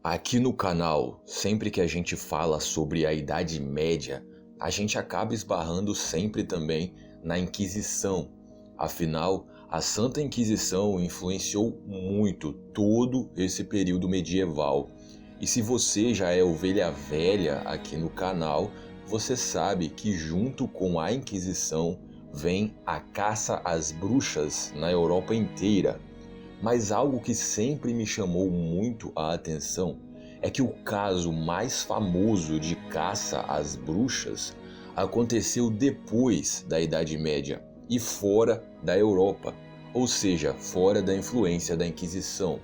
Aqui no canal, sempre que a gente fala sobre a Idade Média, a gente acaba esbarrando sempre também na Inquisição. Afinal, a Santa Inquisição influenciou muito todo esse período medieval. E se você já é ovelha velha aqui no canal, você sabe que junto com a Inquisição vem a caça às bruxas na Europa inteira. Mas algo que sempre me chamou muito a atenção é que o caso mais famoso de caça às bruxas aconteceu depois da Idade Média e fora da Europa, ou seja, fora da influência da Inquisição.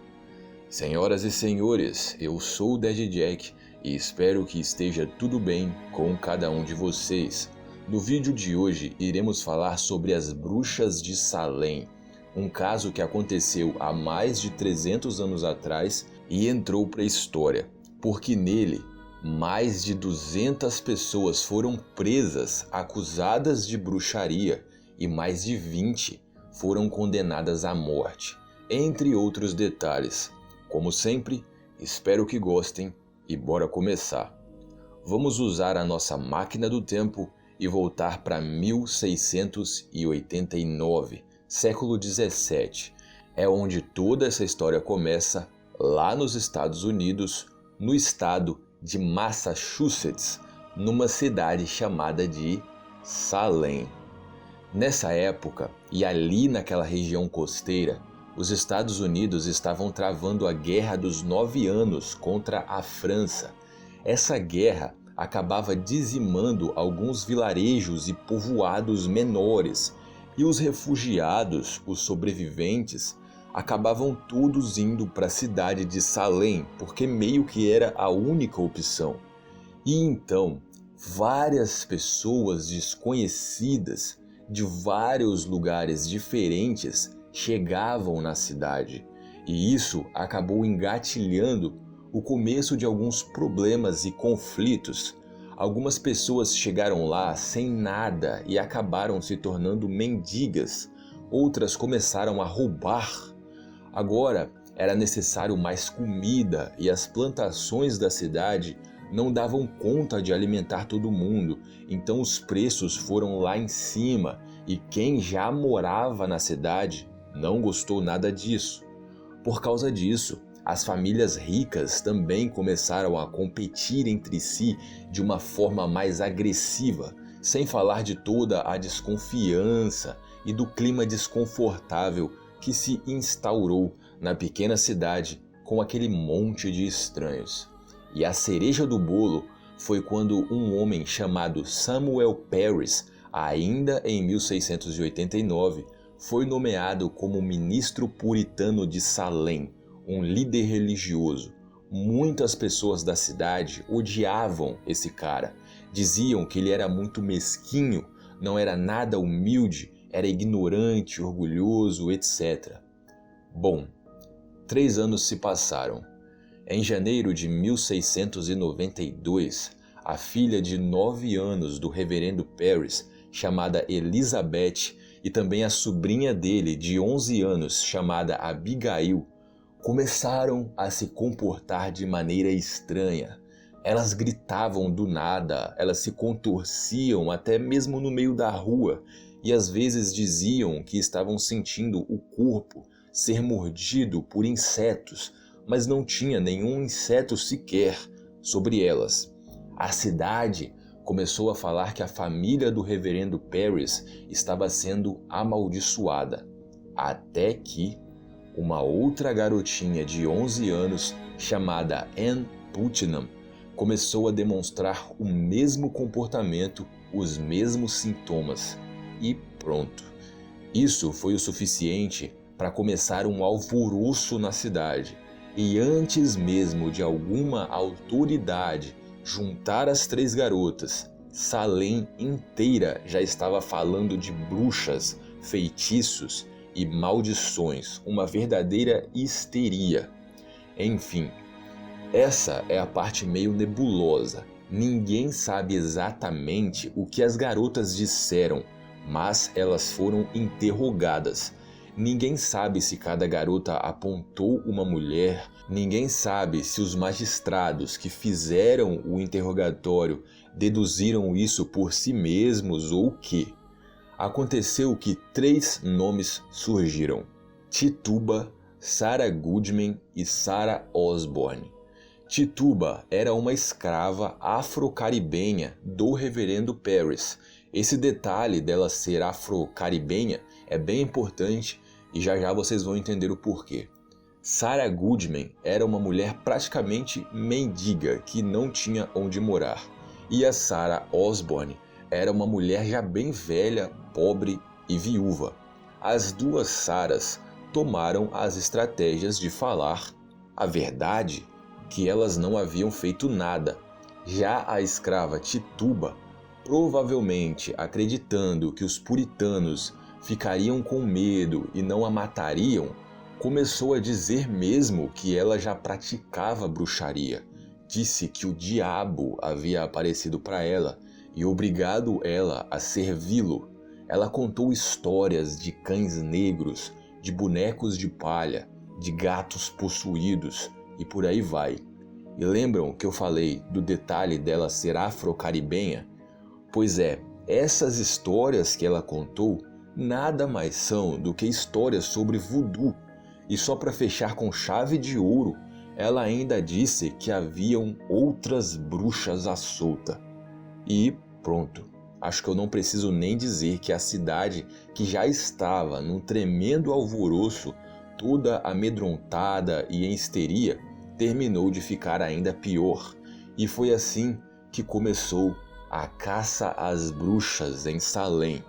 Senhoras e senhores, eu sou o Dead Jack e espero que esteja tudo bem com cada um de vocês. No vídeo de hoje iremos falar sobre as bruxas de Salem, um caso que aconteceu há mais de 300 anos atrás e entrou para a história, porque nele mais de 200 pessoas foram presas acusadas de bruxaria e mais de 20 foram condenadas à morte, entre outros detalhes. Como sempre, espero que gostem e bora começar. Vamos usar a nossa máquina do tempo e voltar para 1689. Século 17, é onde toda essa história começa, lá nos Estados Unidos, no estado de Massachusetts, numa cidade chamada de Salem. Nessa época, e ali naquela região costeira, os Estados Unidos estavam travando a Guerra dos 9 Anos contra a França. Essa guerra acabava dizimando alguns vilarejos e povoados menores, e os refugiados, os sobreviventes, acabavam todos indo para a cidade de Salem, porque meio que era a única opção. E então, várias pessoas desconhecidas de vários lugares diferentes chegavam na cidade. E isso acabou engatilhando o começo de alguns problemas e conflitos. Algumas pessoas chegaram lá sem nada e acabaram se tornando mendigas. Outras começaram a roubar. Agora era necessário mais comida e as plantações da cidade não davam conta de alimentar todo mundo. Então os preços foram lá em cima e quem já morava na cidade não gostou nada disso. Por causa disso, as famílias ricas também começaram a competir entre si de uma forma mais agressiva, sem falar de toda a desconfiança e do clima desconfortável que se instaurou na pequena cidade com aquele monte de estranhos. E a cereja do bolo foi quando um homem chamado Samuel Parris, ainda em 1689, foi nomeado como ministro puritano de Salem, um líder religioso. Muitas pessoas da cidade odiavam esse cara. Diziam que ele era muito mesquinho, não era nada humilde, era ignorante, orgulhoso, etc. Bom, 3 anos se passaram. Em janeiro de 1692, a filha de 9 anos do reverendo Parris, chamada Elizabeth, e também a sobrinha dele de 11 anos, chamada Abigail, começaram a se comportar de maneira estranha. Elas gritavam do nada, elas se contorciam até mesmo no meio da rua e às vezes diziam que estavam sentindo o corpo ser mordido por insetos, mas não tinha nenhum inseto sequer sobre elas. A cidade começou a falar que a família do reverendo Parris estava sendo amaldiçoada, até que uma outra garotinha de 11 anos, chamada Anne Putnam, começou a demonstrar o mesmo comportamento, os mesmos sintomas. E pronto. Isso foi o suficiente para começar um alvoroço na cidade. E antes mesmo de alguma autoridade juntar as 3 garotas, Salem inteira já estava falando de bruxas, feitiços e maldições, uma verdadeira histeria. Enfim, essa é a parte meio nebulosa. Ninguém sabe exatamente o que as garotas disseram, mas elas foram interrogadas. Ninguém sabe se cada garota apontou uma mulher, ninguém sabe se os magistrados que fizeram o interrogatório deduziram isso por si mesmos ou o quê. Aconteceu que 3 nomes surgiram: Tituba, Sarah Goodman e Sarah Osborne. Tituba era uma escrava afro-caribenha do reverendo Parris. Esse detalhe dela ser afro-caribenha é bem importante e já já vocês vão entender o porquê. Sarah Goodman era uma mulher praticamente mendiga que não tinha onde morar. E a Sarah Osborne era uma mulher já bem velha, pobre e viúva. As 2 Sarahs tomaram as estratégias de falar a verdade, que elas não haviam feito nada. Já a escrava Tituba, provavelmente acreditando que os puritanos ficariam com medo e não a matariam, começou a dizer mesmo que ela já praticava bruxaria. Disse que o diabo havia aparecido para ela e obrigado ela a servi-lo. Ela contou histórias de cães negros, de bonecos de palha, de gatos possuídos e por aí vai. E lembram que eu falei do detalhe dela ser afro-caribenha? Pois é, essas histórias que ela contou nada mais são do que histórias sobre voodoo. E só para fechar com chave de ouro, ela ainda disse que haviam outras bruxas à solta. E pronto, acho que eu não preciso nem dizer que a cidade, que já estava num tremendo alvoroço, toda amedrontada e em histeria, terminou de ficar ainda pior. E foi assim que começou a caça às bruxas em Salem.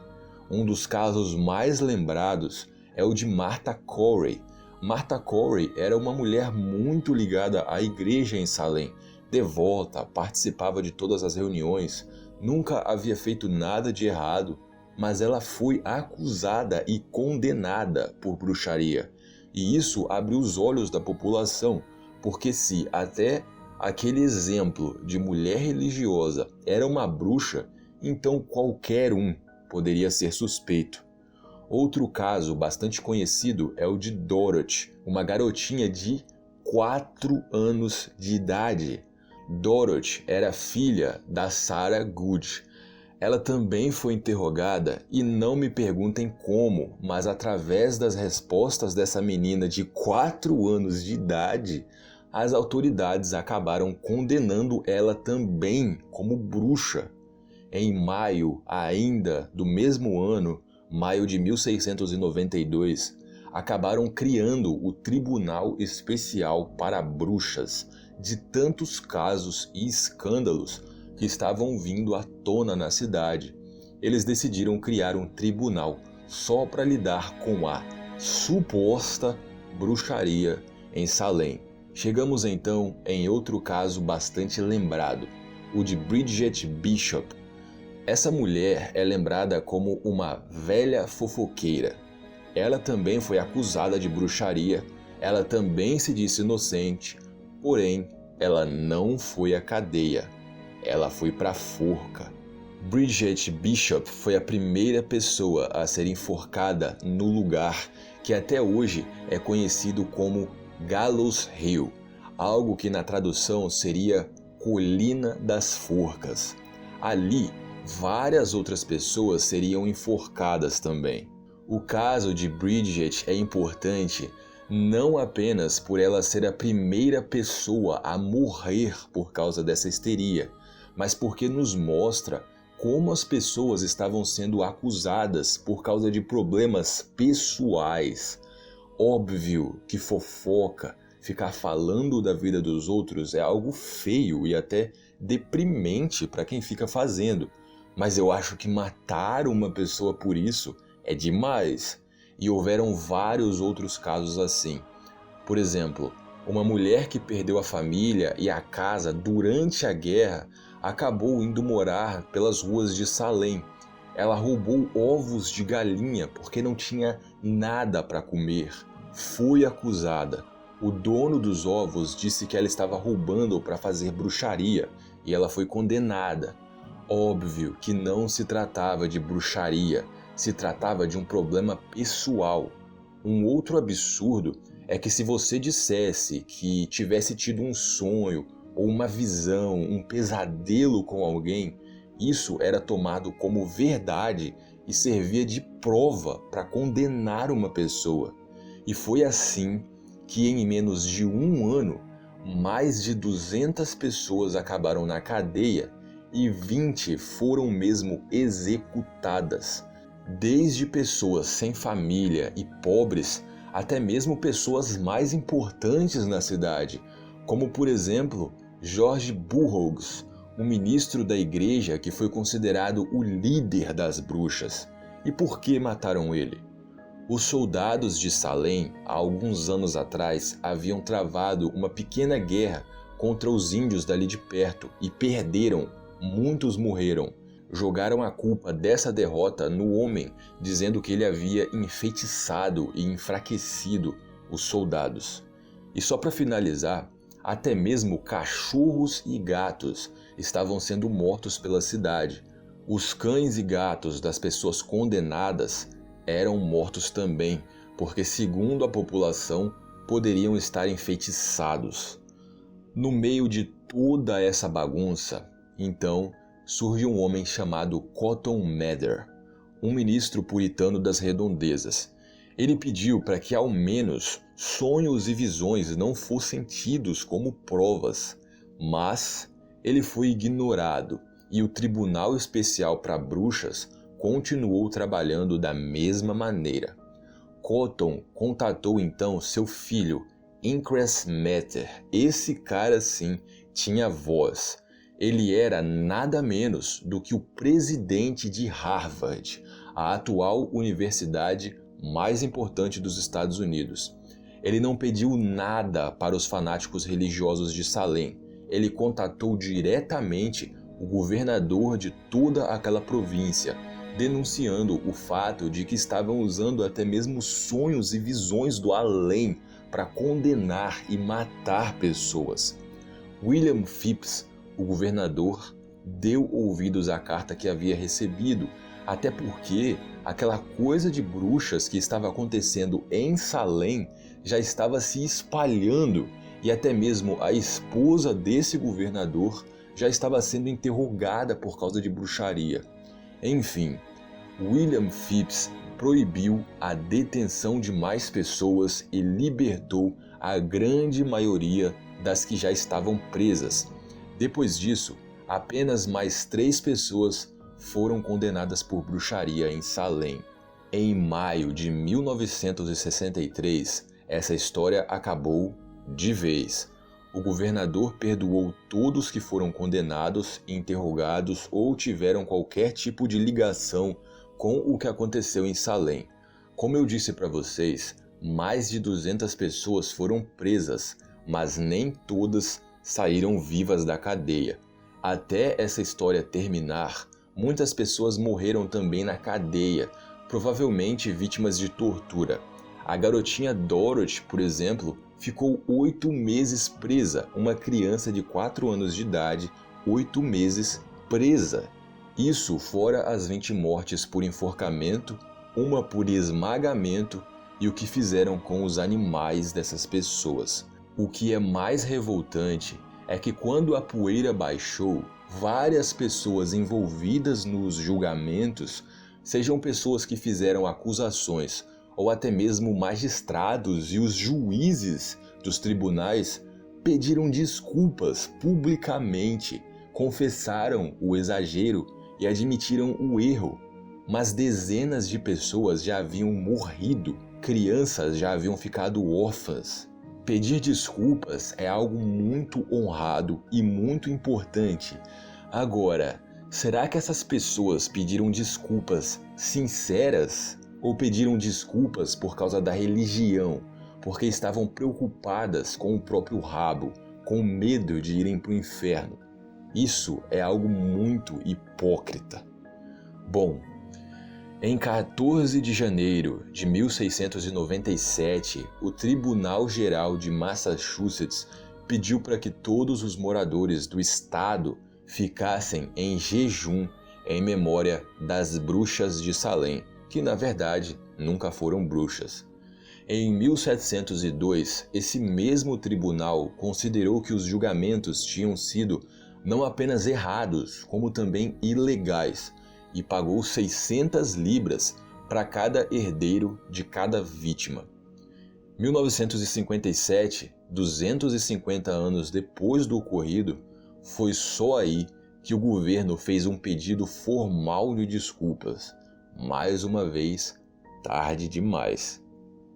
Um dos casos mais lembrados é o de Martha Corey. Martha Corey era uma mulher muito ligada à igreja em Salem, devota, participava de todas as reuniões, nunca havia feito nada de errado, mas ela foi acusada e condenada por bruxaria. E isso abriu os olhos da população, porque se até aquele exemplo de mulher religiosa era uma bruxa, então qualquer um poderia ser suspeito. Outro caso bastante conhecido é o de Dorothy, uma garotinha de 4 anos de idade. Dorothy era filha da Sarah Good. Ela também foi interrogada e não me perguntem como, mas através das respostas dessa menina de 4 anos de idade, as autoridades acabaram condenando ela também como bruxa. Em maio ainda do mesmo ano, maio de 1692, acabaram criando o Tribunal Especial para Bruxas, de tantos casos e escândalos que estavam vindo à tona na cidade. Eles decidiram criar um tribunal só para lidar com a suposta bruxaria em Salem. Chegamos então em outro caso bastante lembrado, o de Bridget Bishop. Essa mulher é lembrada como uma velha fofoqueira. Ela também foi acusada de bruxaria, ela também se disse inocente, porém, ela não foi à cadeia, ela foi para a forca. Bridget Bishop foi a primeira pessoa a ser enforcada no lugar que até hoje é conhecido como Gallows Hill, algo que na tradução seria Colina das Forcas. Ali, várias outras pessoas seriam enforcadas também. O caso de Bridget é importante não apenas por ela ser a primeira pessoa a morrer por causa dessa histeria, mas porque nos mostra como as pessoas estavam sendo acusadas por causa de problemas pessoais. Óbvio que fofoca, ficar falando da vida dos outros é algo feio e até deprimente para quem fica fazendo. Mas eu acho que matar uma pessoa por isso é demais. E houveram vários outros casos assim. Por exemplo, uma mulher que perdeu a família e a casa durante a guerra acabou indo morar pelas ruas de Salem. Ela roubou ovos de galinha porque não tinha nada para comer. Foi acusada. O dono dos ovos disse que ela estava roubando para fazer bruxaria e ela foi condenada. Óbvio que não se tratava de bruxaria, se tratava de um problema pessoal. Um outro absurdo é que se você dissesse que tivesse tido um sonho ou uma visão, um pesadelo com alguém, isso era tomado como verdade e servia de prova para condenar uma pessoa. E foi assim que em menos de um ano, mais de 200 pessoas acabaram na cadeia e 20 foram mesmo executadas. Desde pessoas sem família e pobres, até mesmo pessoas mais importantes na cidade, como por exemplo, George Burroughs, um ministro da igreja que foi considerado o líder das bruxas. E por que mataram ele? Os soldados de Salem, há alguns anos atrás, haviam travado uma pequena guerra contra os índios dali de perto e perderam, muitos morreram. Jogaram a culpa dessa derrota no homem, dizendo que ele havia enfeitiçado e enfraquecido os soldados. E só para finalizar, até mesmo cachorros e gatos estavam sendo mortos pela cidade. Os cães e gatos das pessoas condenadas eram mortos também, porque segundo a população, poderiam estar enfeitiçados. No meio de toda essa bagunça, então, surge um homem chamado Cotton Mather, um ministro puritano das redondezas. Ele pediu para que ao menos sonhos e visões não fossem tidos como provas, mas ele foi ignorado e o Tribunal Especial para Bruxas continuou trabalhando da mesma maneira. Cotton contatou então seu filho, Incres Mather. Esse cara sim tinha voz. Ele era nada menos do que o presidente de Harvard, a atual universidade mais importante dos Estados Unidos. Ele não pediu nada para os fanáticos religiosos de Salem. Ele contatou diretamente o governador de toda aquela província, denunciando o fato de que estavam usando até mesmo sonhos e visões do além para condenar e matar pessoas. William Phips, o governador, deu ouvidos à carta que havia recebido, até porque aquela coisa de bruxas que estava acontecendo em Salem já estava se espalhando e até mesmo a esposa desse governador já estava sendo interrogada por causa de bruxaria. Enfim, William Phips proibiu a detenção de mais pessoas e libertou a grande maioria das que já estavam presas. Depois disso, apenas mais 3 pessoas foram condenadas por bruxaria em Salem. Em maio de 1963, essa história acabou de vez. O governador perdoou todos que foram condenados, interrogados ou tiveram qualquer tipo de ligação com o que aconteceu em Salem. Como eu disse para vocês, mais de 200 pessoas foram presas, mas nem todas saíram vivas da cadeia. Até essa história terminar, muitas pessoas morreram também na cadeia, provavelmente vítimas de tortura. A garotinha Dorothy, por exemplo, ficou 8 meses presa, uma criança de 4 anos de idade, 8 meses presa. Isso fora as 20 mortes por enforcamento, uma por esmagamento e o que fizeram com os animais dessas pessoas. O que é mais revoltante é que quando a poeira baixou, várias pessoas envolvidas nos julgamentos, sejam pessoas que fizeram acusações ou até mesmo magistrados e os juízes dos tribunais, pediram desculpas publicamente, confessaram o exagero e admitiram o erro. Mas dezenas de pessoas já haviam morrido, crianças já haviam ficado órfãs. Pedir desculpas é algo muito honrado e muito importante. Agora, será que essas pessoas pediram desculpas sinceras ou pediram desculpas por causa da religião, porque estavam preocupadas com o próprio rabo, com medo de irem para o inferno? Isso é algo muito hipócrita. Bom, em 14 de janeiro de 1697, o Tribunal Geral de Massachusetts pediu para que todos os moradores do estado ficassem em jejum em memória das bruxas de Salem, que na verdade nunca foram bruxas. Em 1702, esse mesmo tribunal considerou que os julgamentos tinham sido não apenas errados, como também ilegais, e pagou 600 libras para cada herdeiro de cada vítima. 1957, 250 anos depois do ocorrido, foi só aí que o governo fez um pedido formal de desculpas. Mais uma vez, tarde demais.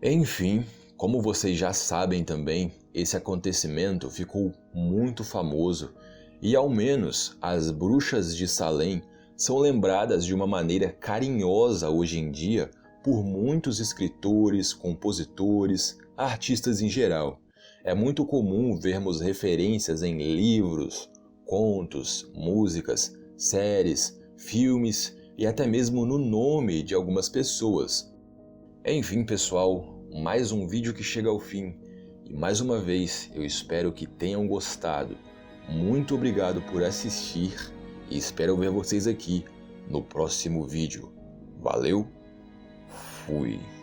Enfim, como vocês já sabem também, esse acontecimento ficou muito famoso e ao menos as bruxas de Salem são lembradas de uma maneira carinhosa hoje em dia por muitos escritores, compositores, artistas em geral. É muito comum vermos referências em livros, contos, músicas, séries, filmes e até mesmo no nome de algumas pessoas. Enfim, pessoal, mais um vídeo que chega ao fim. E mais uma vez, eu espero que tenham gostado. Muito obrigado por assistir e espero ver vocês aqui no próximo vídeo. Valeu, fui!